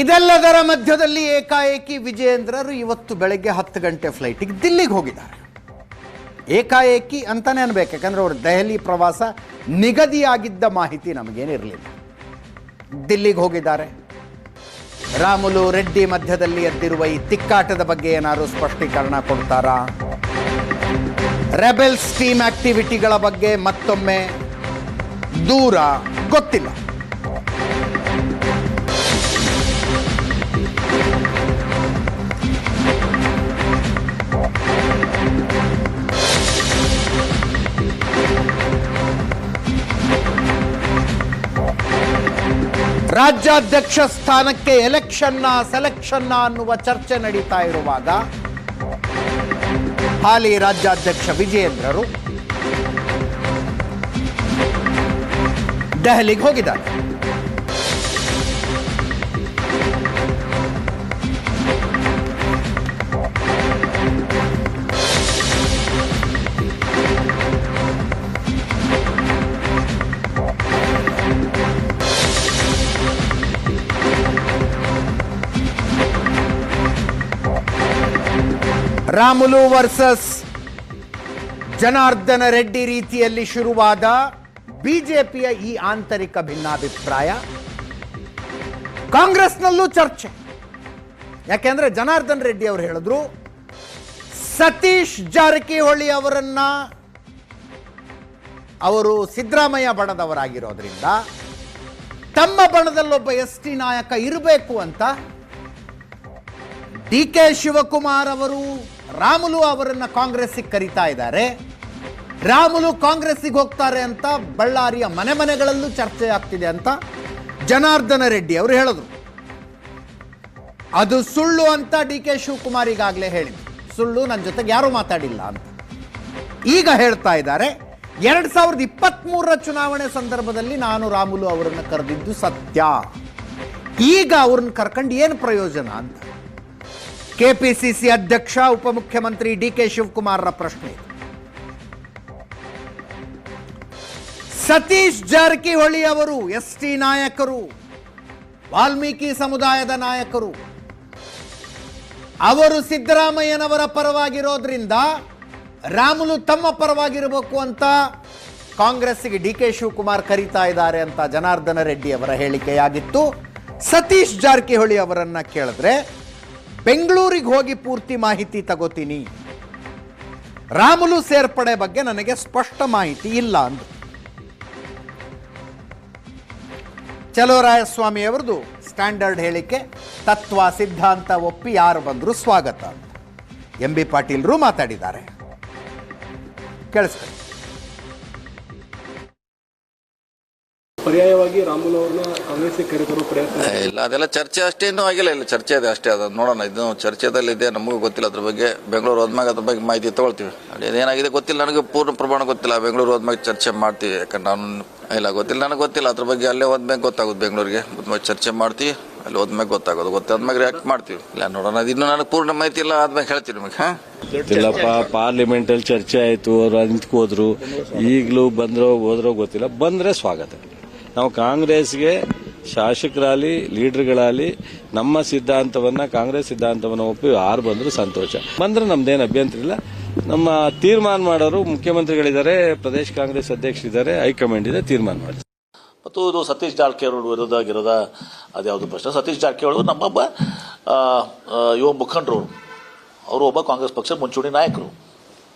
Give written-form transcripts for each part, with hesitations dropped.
ಇದೆಲ್ಲದರ ಮಧ್ಯದಲ್ಲಿ ಏಕಾಏಕಿ ವಿಜಯೇಂದ್ರರು ಇವತ್ತು ಬೆಳಗ್ಗೆ 10 ಗಂಟೆ ಫ್ಲೈಟಿಗೆ ದಿಲ್ಲಿಗೆ ಹೋಗಿದ್ದಾರೆ. ಏಕಾಏಕಿ ಅಂತಾನೆ ಅನ್ಬೇಕು, ಯಾಕಂದ್ರೆ ಅವರು ದೆಹಲಿ ಪ್ರವಾಸ ನಿಗದಿಯಾಗಿದ್ದ ಮಾಹಿತಿ ನಮಗೇನಿರಲಿಲ್ಲ. ದಿಲ್ಲಿಗೆ ಹೋಗಿದ್ದಾರೆ. ರಾಮುಲು ರೆಡ್ಡಿ ಮಧ್ಯದಲ್ಲಿ ಎದ್ದಿರುವ ಈ ತಿಕ್ಕಾಟದ ಬಗ್ಗೆ ಏನಾದರೂ ಸ್ಪಷ್ಟೀಕರಣ ಕೊಡ್ತಾರಾ? ರೆಬೆಲ್ಸ್ ಟೀಮ್ ಆಕ್ಟಿವಿಟಿಗಳ ಬಗ್ಗೆ ಮತ್ತೊಮ್ಮೆ ದೂರ, ಗೊತ್ತಿಲ್ಲ. ರಾಜ್ಯಾಧ್ಯಕ್ಷ ಸ್ಥಾನಕ್ಕೆ ಎಲೆಕ್ಷನ್ನ ಸೆಲೆಕ್ಷನ್ನ ಅನ್ನುವ ಚರ್ಚೆ ನಡೀತಾ ಇರುವಾಗ ಹಾಲಿ ರಾಜ್ಯಾಧ್ಯಕ್ಷ ವಿಜಯೇಂದ್ರರು ದೆಹಲಿಗೆ ಹೋಗಿದ್ದಾರೆ. ರಾಮುಲು ವರ್ಸಸ್ ಜನಾರ್ದನ ರೆಡ್ಡಿ ರೀತಿಯಲ್ಲಿ ಶುರುವಾದ ಬಿಜೆಪಿಯ ಈ ಆಂತರಿಕ ಭಿನ್ನಾಭಿಪ್ರಾಯ ಕಾಂಗ್ರೆಸ್ನಲ್ಲೂ ಚರ್ಚೆ. ಯಾಕೆಂದ್ರೆ ಜನಾರ್ದನ್ ರೆಡ್ಡಿ ಅವರು ಹೇಳಿದ್ರು, ಸತೀಶ್ ಜಾರಕಿಹೊಳಿ ಅವರನ್ನ ಅವರು ಸಿದ್ದರಾಮಯ್ಯ ಬಣದವರಾಗಿರೋದ್ರಿಂದ ತಮ್ಮ ಬಣದಲ್ಲೊಬ್ಬ ಎಸ್ ಟಿ ನಾಯಕ ಇರಬೇಕು ಅಂತ ಡಿ ಕೆ ಶಿವಕುಮಾರ್ ಅವರು ರಾಮುಲು ಅವರನ್ನ ಕಾಂಗ್ರೆಸ್ಸಿಗೆ ಕರೀತಾ ಇದ್ದಾರೆ. ರಾಮುಲು ಕಾಂಗ್ರೆಸ್ಸಿಗೆ ಹೋಗ್ತಾರೆ ಅಂತ ಬಳ್ಳಾರಿಯ ಮನೆಗಳಲ್ಲೂ ಚರ್ಚೆ ಆಗ್ತಿದೆ ಅಂತ ಜನಾರ್ದನ ರೆಡ್ಡಿ ಅವರು ಹೇಳಿದ್ರು. ಅದು ಸುಳ್ಳು ಅಂತ ಡಿ ಕೆ ಶಿವಕುಮಾರ್ ಈಗಾಗಲೇ ಹೇಳಿದ್ರು. ಸುಳ್ಳು, ನನ್ನ ಜೊತೆಗೆ ಯಾರೂ ಮಾತಾಡಿಲ್ಲ ಅಂತ ಈಗ ಹೇಳ್ತಾ ಇದ್ದಾರೆ. 2023 ಚುನಾವಣೆ ಸಂದರ್ಭದಲ್ಲಿ ನಾನು ರಾಮುಲು ಅವರನ್ನು ಕರೆದಿದ್ದು ಸತ್ಯ. ಈಗ ಅವ್ರನ್ನ ಕರ್ಕೊಂಡು ಏನು ಪ್ರಯೋಜನ ಅಂತ ಕೆಪಿಸಿಸಿ ಅಧ್ಯಕ್ಷ ಉಪಮುಖ್ಯಮಂತ್ರಿ ಡಿ ಕೆ ಶಿವಕುಮಾರ್ರ ಪ್ರಶ್ನೆ. ಸತೀಶ್ ಜಾರಕಿಹೊಳಿ ಅವರು ಎಸ್ ಟಿ ನಾಯಕರು, ವಾಲ್ಮೀಕಿ ಸಮುದಾಯದ ನಾಯಕರು. ಅವರು ಸಿದ್ದರಾಮಯ್ಯನವರ ಪರವಾಗಿರೋದ್ರಿಂದ ರಾಮುಲು ತಮ್ಮ ಪರವಾಗಿರಬೇಕು ಅಂತ ಕಾಂಗ್ರೆಸ್ಸಿಗೆ ಡಿ ಕೆ ಶಿವಕುಮಾರ್ ಕರೀತಾ ಇದ್ದಾರೆ ಅಂತ ಜನಾರ್ದನ ರೆಡ್ಡಿ ಅವರ ಹೇಳಿಕೆಯಾಗಿತ್ತು. ಸತೀಶ್ ಜಾರಕಿಹೊಳಿ ಅವರನ್ನ ಕೇಳಿದ್ರೆ ಬೆಂಗಳೂರಿಗೆ ಹೋಗಿ ಪೂರ್ತಿ ಮಾಹಿತಿ ತಗೋತೀನಿ, ರಾಮುಲು ಸೇರ್ಪಡೆ ಬಗ್ಗೆ ನನಗೆ ಸ್ಪಷ್ಟ ಮಾಹಿತಿ ಇಲ್ಲ ಅಂದ್ರು. ಚಲೋರಾಯಸ್ವಾಮಿ ಅವರದು ಸ್ಟ್ಯಾಂಡರ್ಡ್ ಹೇಳಿಕೆ, ತತ್ವ ಸಿದ್ಧಾಂತ ಒಪ್ಪಿ ಯಾರು ಬಂದರೂ ಸ್ವಾಗತ ಅಂತ. ಎಂ ಬಿ ಪಾಟೀಲ್ರು ಮಾತಾಡಿದ್ದಾರೆ, ಕೇಳಿಸ್ಕೊಳ್ಳಿ. ಪರ್ಯಾಯವಾಗಿ ರಾಮುಲು ಅವ್ರನ್ನ ಕಾಂಗ್ರೆಸ್ಗೆ ಕರೆತರೋ ಪ್ರಯತ್ನ ಇಲ್ಲ, ಅದೆಲ್ಲ ಚರ್ಚೆ ಅಷ್ಟೇ, ಇನ್ನೂ ಆಗಿಲ್ಲ. ಇಲ್ಲ, ಚರ್ಚೆ ಇದೆ ಅಷ್ಟೇ. ಅದು ನೋಡೋಣ, ಇದು ಚರ್ಚೆದಲ್ಲಿದೆ, ನಮಗೂ ಗೊತ್ತಿಲ್ಲ ಅದ್ರ ಬಗ್ಗೆ. ಬೆಂಗಳೂರು ಹೋದ್ಮ್ಯಾಗ ಅದ್ರ ಬಗ್ಗೆ ಮಾಹಿತಿ ತಗೊಳ್ತೀವಿ. ಅದೇನಾಗಿದೆ ಗೊತ್ತಿಲ್ಲ, ನನಗೆ ಪೂರ್ಣ ಪ್ರಮಾಣ ಗೊತ್ತಿಲ್ಲ. ಬೆಂಗಳೂರು ಹೋದ್ಮ್ಯಾಗ ಚರ್ಚೆ ಮಾಡ್ತೀವಿ. ಯಾಕಂದ್ರೆ ನಾನು ಇಲ್ಲ ಗೊತ್ತಿಲ್ಲ, ನನಗೆ ಗೊತ್ತಿಲ್ಲ ಅದ್ರ ಬಗ್ಗೆ. ಅಲ್ಲೇ ಹೋದ್ಮ್ಯಾಗ ಗೊತ್ತಾಗೋದು, ಬೆಂಗಳೂರಿಗೆ ಹೋದ್ಮ್ಯಾಗ ಚರ್ಚೆ ಮಾಡ್ತೀವಿ, ಅಲ್ಲಿ ಹೋದ್ಮ್ಯಾಗ ಗೊತ್ತಾಗೋದು. ಗೊತ್ತಾದ್ಮ್ಯಾಗ ರಿಯಾಕ್ಟ್ ಮಾಡ್ತೀವಿ. ಇಲ್ಲ ನೋಡೋಣ, ಅದು ಇನ್ನೂ ನನಗೆ ಪೂರ್ಣ ಮಾಹಿತಿ ಇಲ್ಲ, ಆದ್ಮ್ಯಾಗ ಹೇಳ್ತೀವಿ ನಿಮಗೆ. ಇಲ್ಲಪ್ಪ, ಪಾರ್ಲಿಮೆಂಟ್ ಅಲ್ಲಿ ಚರ್ಚೆ ಆಯ್ತು, ಅವ್ರು ನಿಂತ್ಕೋದ್ರು. ಈಗಲೂ ಬಂದ್ರೋ ಹೋದ್ರೋ ಗೊತ್ತಿಲ್ಲ. ಬಂದ್ರೆ ಸ್ವಾಗತ. ನಾವು ಕಾಂಗ್ರೆಸ್ಗೆ ಶಾಸಕರಾಗಲಿ ಲೀಡರ್ಗಳಾಗಲಿ ನಮ್ಮ ಸಿದ್ಧಾಂತವನ್ನ, ಕಾಂಗ್ರೆಸ್ ಸಿದ್ಧಾಂತವನ್ನು ಒಪ್ಪಿ ಯಾರು ಬಂದರೂ ಸಂತೋಷ. ಬಂದ್ರೆ ನಮ್ದೇನು ಅಭ್ಯಂತರ ಇಲ್ಲ. ನಮ್ಮ ತೀರ್ಮಾನ ಮಾಡೋರು ಮುಖ್ಯಮಂತ್ರಿಗಳಿದ್ದಾರೆ, ಪ್ರದೇಶ ಕಾಂಗ್ರೆಸ್ ಅಧ್ಯಕ್ಷರಿದ್ದಾರೆ, ಹೈಕಮಾಂಡ್ ಇದೆ, ತೀರ್ಮಾನ ಮಾಡಿ. ಮತ್ತು ಇದು ಸತೀಶ್ ಜಾರಕಿಹೊಳಿ ವಿರುದ್ಧ ಆಗಿರೋದ ಅದ್ಯಾವುದು ಪ್ರಶ್ನೆ. ಸತೀಶ್ ಜಾರಕಿಹೊಳಿ ನಮ್ಮೊಬ್ಬ ಯುವ ಮುಖಂಡರು, ಅವರು ಒಬ್ಬ ಕಾಂಗ್ರೆಸ್ ಪಕ್ಷ ಮುಂಚೂಣಿ ನಾಯಕರು.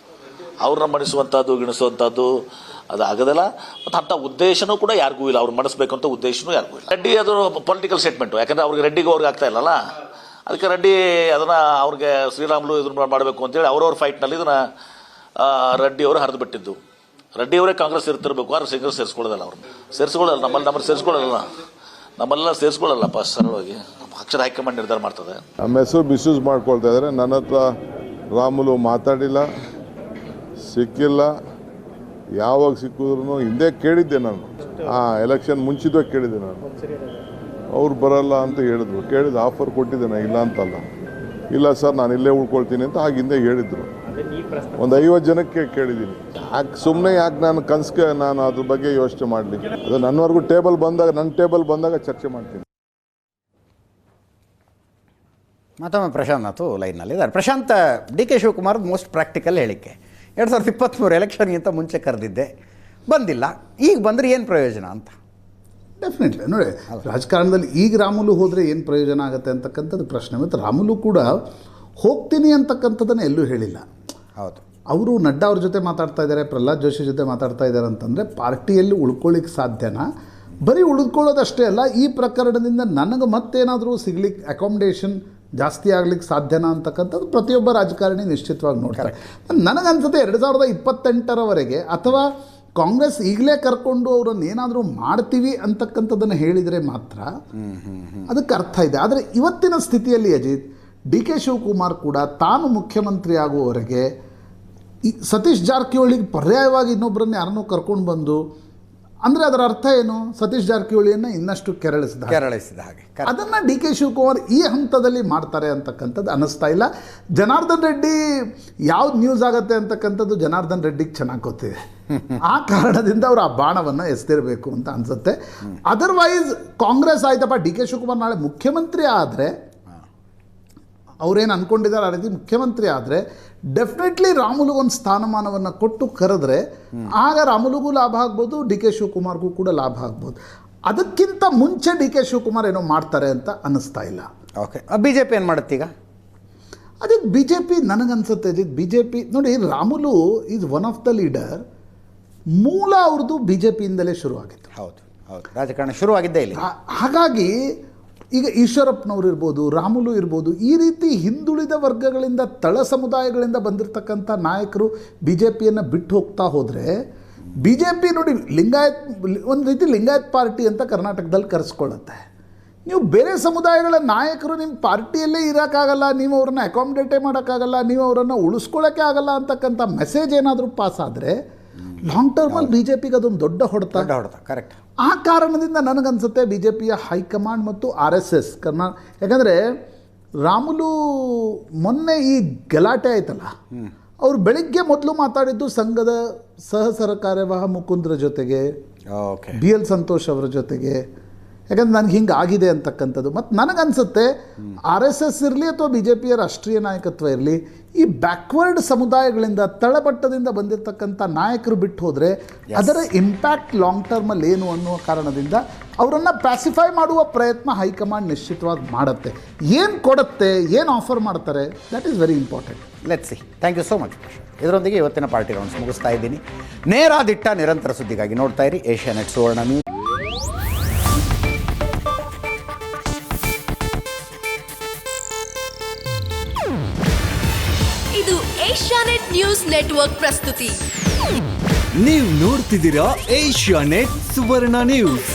ಅವ್ರನ್ನ ಮಣಿಸುವಂತಹದ್ದು ಗಿಣಿಸುವಂತಹದ್ದು ಅದು ಆಗದಲ್ಲ. ಮತ್ತು ಅಂಥ ಉದ್ದೇಶನೂ ಕೂಡ ಯಾರಿಗೂ ಇಲ್ಲ. ಅವ್ರು ಮಣಿಸ್ಬೇಕು ಅಂತ ಉದ್ದೇಶನೂ ಯಾರಿಗೂ ಇಲ್ಲ. ರೆಡ್ಡಿ ಅದು ಪೊಲಿಟಿಕಲ್ ಸ್ಟೇಟ್ಮೆಂಟು. ಯಾಕಂದ್ರೆ ಅವ್ರಿಗೆ ರೆಡ್ಡಿಗೆ ಅವ್ರಿಗೆ ಆಗ್ತಾ ಇಲ್ಲಲ್ಲ, ಅದಕ್ಕೆ ರೆಡ್ಡಿ ಅದನ್ನ ಅವ್ರಿಗೆ ಶ್ರೀರಾಮುಲು ಇದನ್ನ ಮಾಡಬೇಕು ಅಂತೇಳಿ ಅವ್ರವ್ರ ಫೈಟ್ನಲ್ಲಿ ಇದನ್ನ ರೆಡ್ಡಿ ಅವರು ಹರಿದು ಬಿಟ್ಟಿದ್ದು. ರೆಡ್ಡಿ ಅವರೇ ಕಾಂಗ್ರೆಸ್ ಇರ್ತಿರ್ಬೇಕು, ಆದ್ರೆ ಸಿಂಗಲ್ ಸೇರಿಸ್ಕೊಳ್ಳೋದಲ್ಲ. ಅವ್ರು ಸೇರಿಸ್ಕೊಳ್ಳಲ್ಲ, ನಮ್ಮಲ್ಲಿ ಸೇರಿಸ್ಕೊಳ್ಳಲ್ಲ, ನಮ್ಮೆಲ್ಲ ಸೇರಿಸ್ಕೊಳ್ಳಲ್ಲಪ್ಪ. ಸರಳವಾಗಿ ಪಕ್ಷದ ಹೈಕಮಾಂಡ್ ನಿರ್ಧಾರ ಮಾಡ್ತದೆ. ನಮ್ಮ ಹೆಸರು ಮಿಸ್ಯೂಸ್ ಮಾಡ್ಕೊಳ್ತಾ ಇದ್ದಾರೆ. ನನ್ನ ಹತ್ರ ರಾಮುಲು ಮಾತಾಡಿಲ್ಲ, ಸಿಕ್ಕಿಲ್ಲ. ಯಾವಾಗ ಸಿಕ್ಕಿದ್ರು ಹಿಂದೆ ಕೇಳಿದ್ದೆ ನಾನು, ಎಲೆಕ್ಷನ್ ಮುಂಚಿತವಾಗಿ ಕೇಳಿದ್ದೆ ನಾನು. ಅವ್ರು ಬರಲ್ಲ ಅಂತ ಹೇಳಿದ್ರು. ಕೇಳಿದ ಆಫರ್ ಕೊಟ್ಟಿದ್ದೆ ನಾನು, ಇಲ್ಲ ಅಂತಲ್ಲ. ಇಲ್ಲ ಸರ್ ನಾನು ಇಲ್ಲೇ ಉಳ್ಕೊಳ್ತೀನಿ ಅಂತ ಆಗಿಂದ ಹೇಳಿದ್ರು. ಒಂದು 50 ಜನಕ್ಕೆ ಕೇಳಿದ್ದೀನಿ. ಯಾಕೆ ಸುಮ್ಮನೆ ಯಾಕೆ ನಾನು ಕನ್ಸ್ಗೆ ನಾನು ಅದ್ರ ಬಗ್ಗೆ ಯೋಚನೆ ಮಾಡಲಿ. ಅದು ನನ್ನವರೆಗೂ ನನ್ನ ಟೇಬಲ್ ಬಂದಾಗ ಚರ್ಚೆ ಮಾಡ್ತೀನಿ. ಮತ್ತೊಮ್ಮೆ ಪ್ರಶಾಂತ್ ಲೈನ್ನಲ್ಲಿದ್ದಾರೆ. Prashanth, D K Shivakumar most practical ಹೇಳಿಕೆ, 2023 ಎಲೆಕ್ಷನ್ಗಿಂತ ಮುಂಚೆ ಕರೆದಿದ್ದೆ, ಬಂದಿಲ್ಲ, ಈಗ ಬಂದರೆ ಏನು ಪ್ರಯೋಜನ ಅಂತ. ಡೆಫಿನೆಟ್ಲಿ ನೋಡಿ, ರಾಜಕಾರಣದಲ್ಲಿ ಈಗ ರಾಮುಲು ಹೋದರೆ ಏನು ಪ್ರಯೋಜನ ಆಗುತ್ತೆ ಅಂತಕ್ಕಂಥದ್ದು ಪ್ರಶ್ನೆ. ಮತ್ತು ರಾಮುಲು ಕೂಡ ಹೋಗ್ತೀನಿ ಅಂತಕ್ಕಂಥದ್ದನ್ನು ಎಲ್ಲೂ ಹೇಳಿಲ್ಲ. ಹೌದು, ಅವರು ನಡ್ಡಾ ಅವ್ರ ಜೊತೆ ಮಾತಾಡ್ತಾ ಇದ್ದಾರೆ, ಪ್ರಹ್ಲಾದ್ ಜೋಶಿ ಜೊತೆ ಮಾತಾಡ್ತಾ ಇದ್ದಾರೆ ಅಂತಂದರೆ ಪಾರ್ಟಿಯಲ್ಲಿ ಉಳ್ಕೊಳ್ಳಿಕ್ಕೆ ಸಾಧ್ಯನಾ? ಬರೀ ಉಳಿದುಕೊಳ್ಳೋದಷ್ಟೇ ಅಲ್ಲ, ಈ ಪ್ರಕರಣದಿಂದ ನನಗೆ ಮತ್ತೇನಾದರೂ ಸಿಗ್ಲಿಕ್ಕೆ ಅಕಾಮಿಡೇಷನ್ ಜಾಸ್ತಿ ಆಗ್ಲಿಕ್ಕೆ ಸಾಧ್ಯನಾ ಅಂತಕ್ಕಂಥದ್ದು ಪ್ರತಿಯೊಬ್ಬ ರಾಜಕಾರಣಿ ನಿಶ್ಚಿತವಾಗಿ ನೋಡ್ತಾರೆ. ನನಗನ್ಸುತ್ತೆ 2028ರವರೆಗೆ ಅಥವಾ ಕಾಂಗ್ರೆಸ್ ಈಗಲೇ ಕರ್ಕೊಂಡು ಅವರನ್ನು ಏನಾದರೂ ಮಾಡ್ತೀವಿ ಅಂತಕ್ಕಂಥದ್ದನ್ನು ಹೇಳಿದರೆ ಮಾತ್ರ ಅದಕ್ಕೆ ಅರ್ಥ ಇದೆ. ಆದರೆ ಇವತ್ತಿನ ಸ್ಥಿತಿಯಲ್ಲಿ ಅಜಿತ್, ಡಿ ಕೆ ಶಿವಕುಮಾರ್ ಕೂಡ ತಾನು ಮುಖ್ಯಮಂತ್ರಿ ಆಗುವವರೆಗೆ ಈ ಸತೀಶ್ ಜಾರಕಿಹೊಳಿಗೆ ಪರ್ಯಾಯವಾಗಿ ಇನ್ನೊಬ್ಬರನ್ನ ಯಾರನ್ನೂ ಕರ್ಕೊಂಡು ಬಂದು, ಅಂದರೆ ಅದರ ಅರ್ಥ ಏನು? ಸತೀಶ್ ಜಾರಕಿಹೊಳಿಯನ್ನು ಇನ್ನಷ್ಟು ಕೆರಳಿಸಿದ ಹಾಗೆ ಅದನ್ನು ಡಿ ಕೆ ಶಿವಕುಮಾರ್ ಈ ಹಂತದಲ್ಲಿ ಮಾಡ್ತಾರೆ ಅಂತಕ್ಕಂಥದ್ದು ಅನ್ನಿಸ್ತಾ ಇಲ್ಲ. ಜನಾರ್ದನ್ ರೆಡ್ಡಿ ಯಾವ್ದು ನ್ಯೂಸ್ ಆಗುತ್ತೆ ಅಂತಕ್ಕಂಥದ್ದು ಜನಾರ್ದನ್ ರೆಡ್ಡಿಗೆ ಚೆನ್ನಾಗಿ ಗೊತ್ತಿದೆ. ಆ ಕಾರಣದಿಂದ ಅವರು ಆ ಬಾಣವನ್ನು ಎಸ್ತಿರಬೇಕು ಅಂತ ಅನಿಸುತ್ತೆ. ಅದರ್ವೈಸ್ ಕಾಂಗ್ರೆಸ್ ಆಯ್ತಪ್ಪ, ಡಿ ಕೆ ಶಿವಕುಮಾರ್ ನಾಳೆ ಮುಖ್ಯಮಂತ್ರಿ ಆದರೆ, ಅವ್ರೇನು ಅಂದ್ಕೊಂಡಿದ್ದಾರೆ ಆ ರೀತಿ ಮುಖ್ಯಮಂತ್ರಿ ಆದರೆ ಡೆಫಿನೆಟ್ಲಿ ರಾಮುಲುಗೊಂದು ಸ್ಥಾನಮಾನವನ್ನು ಕೊಟ್ಟು ಕರೆದ್ರೆ ಆಗ ರಾಮುಲುಗೂ ಲಾಭ ಆಗ್ಬೋದು, ಡಿ ಕೆ ಶಿವಕುಮಾರ್ಗೂ ಕೂಡ ಲಾಭ ಆಗ್ಬೋದು. ಅದಕ್ಕಿಂತ ಮುಂಚೆ ಡಿ ಕೆ ಶಿವಕುಮಾರ್ ಏನೋ ಮಾಡ್ತಾರೆ ಅಂತ ಅನ್ನಿಸ್ತಾ ಇಲ್ಲ. ಓಕೆ, ಬಿ ಜೆ ಪಿ ಏನು ಮಾಡುತ್ತೀಗ? ಅದೇ ಬಿ ಜೆ ಪಿ ನನಗನ್ಸುತ್ತೆ ಅಜಿತ್, ಬಿ ಜೆ ಪಿ ನೋಡಿ, Ramulu is one of the leader. ಮೂಲ ಅವ್ರದ್ದು ಬಿ ಜೆ ಪಿಯಿಂದಲೇ ಶುರುವಾಗಿತ್ತು. ಹೌದು, ರಾಜಕಾರಣ ಶುರುವಾಗಿದ್ದೇ ಇಲ್ಲಿ. ಹಾಗಾಗಿ ಈಗ ಈಶ್ವರಪ್ಪನವ್ರು ಇರ್ಬೋದು, ರಾಮುಲು ಇರ್ಬೋದು, ಈ ರೀತಿ ಹಿಂದುಳಿದ ವರ್ಗಗಳಿಂದ, ತಳ ಸಮುದಾಯಗಳಿಂದ ಬಂದಿರತಕ್ಕಂಥ ನಾಯಕರು ಬಿ ಜೆ ಪಿಯನ್ನು ಬಿಟ್ಟು ಹೋಗ್ತಾ ಹೋದರೆ, ಬಿ ಜೆ ಪಿ ನೋಡಿ ಲಿಂಗಾಯತ್, ಒಂದು ರೀತಿ ಲಿಂಗಾಯತ್ ಪಾರ್ಟಿ ಅಂತ ಕರ್ನಾಟಕದಲ್ಲಿ ಕರೆಸ್ಕೊಳ್ಳುತ್ತೆ. ನೀವು ಬೇರೆ ಸಮುದಾಯಗಳ ನಾಯಕರು ನಿಮ್ಮ ಪಾರ್ಟಿಯಲ್ಲೇ ಇರೋಕ್ಕಾಗಲ್ಲ, ನೀವು ಅವ್ರನ್ನ ಅಕಾಮಿಡೇಟೇ ಮಾಡೋಕ್ಕಾಗಲ್ಲ, ನೀವು ಅವರನ್ನು ಉಳಿಸ್ಕೊಳ್ಳೋಕ್ಕೆ ಆಗಲ್ಲ ಅಂತಕ್ಕಂಥ ಮೆಸೇಜ್ ಏನಾದರೂ ಪಾಸ್ ಆದರೆ ಲಾಂಗ್ ಟರ್ಮಲ್ಲಿ ಬಿ ಜೆ ಪಿಗೆ ಅದೊಂದು ದೊಡ್ಡ ಹೊಡೆತ. ಕರೆಕ್ಟ್. ಆ ಕಾರಣದಿಂದ ನನಗನ್ಸುತ್ತೆ ಬಿ ಜೆ ಪಿಯ ಹೈಕಮಾಂಡ್ ಮತ್ತು ಆರ್ ಎಸ್ ಎಸ್ ಯಾಕಂದರೆ ರಾಮುಲು ಮೊನ್ನೆ ಈ ಗಲಾಟೆ ಆಯ್ತಲ್ಲ, ಅವರು ಬೆಳಿಗ್ಗೆ ಮೊದಲು ಮಾತಾಡಿದ್ದು ಸಂಘದ ಸಹ ಸರ್ಕಾರ್ಯವಾಹ ಮುಕುಂದ್ರ ಜೊತೆಗೆ, ಬಿ ಎಲ್ ಸಂತೋಷ್ ಅವರ ಜೊತೆಗೆ, ಯಾಕಂದ್ರೆ ನನಗೆ ಹಿಂಗೆ ಆಗಿದೆ ಅಂತಕ್ಕಂಥದ್ದು. ಮತ್ತು ನನಗನ್ಸುತ್ತೆ ಆರ್ ಎಸ್ ಎಸ್ ಇರಲಿ ಅಥವಾ ಬಿ ಜೆ ಪಿಯ ರಾಷ್ಟ್ರೀಯ ನಾಯಕತ್ವ ಇರಲಿ, ಈ ಬ್ಯಾಕ್ವರ್ಡ್ ಸಮುದಾಯಗಳಿಂದ, ತಳಮಟ್ಟದಿಂದ ಬಂದಿರತಕ್ಕಂಥ ನಾಯಕರು ಬಿಟ್ಟು ಹೋದರೆ ಅದರ ಇಂಪ್ಯಾಕ್ಟ್ ಲಾಂಗ್ ಟರ್ಮಲ್ಲಿ ಏನು ಅನ್ನುವ ಕಾರಣದಿಂದ ಅವರನ್ನು ಪ್ಯಾಸಿಫೈ ಮಾಡುವ ಪ್ರಯತ್ನ ಹೈಕಮಾಂಡ್ ನಿಶ್ಚಿತವಾಗಿ ಮಾಡುತ್ತೆ. ಏನು ಕೊಡುತ್ತೆ, ಏನು ಆಫರ್ ಮಾಡ್ತಾರೆ, that is very important. Let's see. Thank you so much. ಇದರೊಂದಿಗೆ ಇವತ್ತಿನ ಪಾರ್ಟಿ ರೌಂಡ್ಸ್ ಮುಗಿಸ್ತಾ ಇದ್ದೀನಿ. ನೇರ ದಿಟ್ಟ ನಿರಂತರ ಸುದ್ದಿಗಾಗಿ ನೋಡ್ತಾ ಇರಿ ಏಷ್ಯಾನೆಟ್ ಸುವರ್ಣ ನ್ಯೂಸ್. ಇದು ಏಷ್ಯಾನೆಟ್ ನ್ಯೂಸ್ ನೆಟ್ವರ್ಕ್ ಪ್ರಸ್ತುತಿ. ನೀವು ನೋಡ್ತಿದ್ದೀರಾ ಏಷ್ಯಾನೆಟ್ ಸುವರ್ಣ ನ್ಯೂಸ್.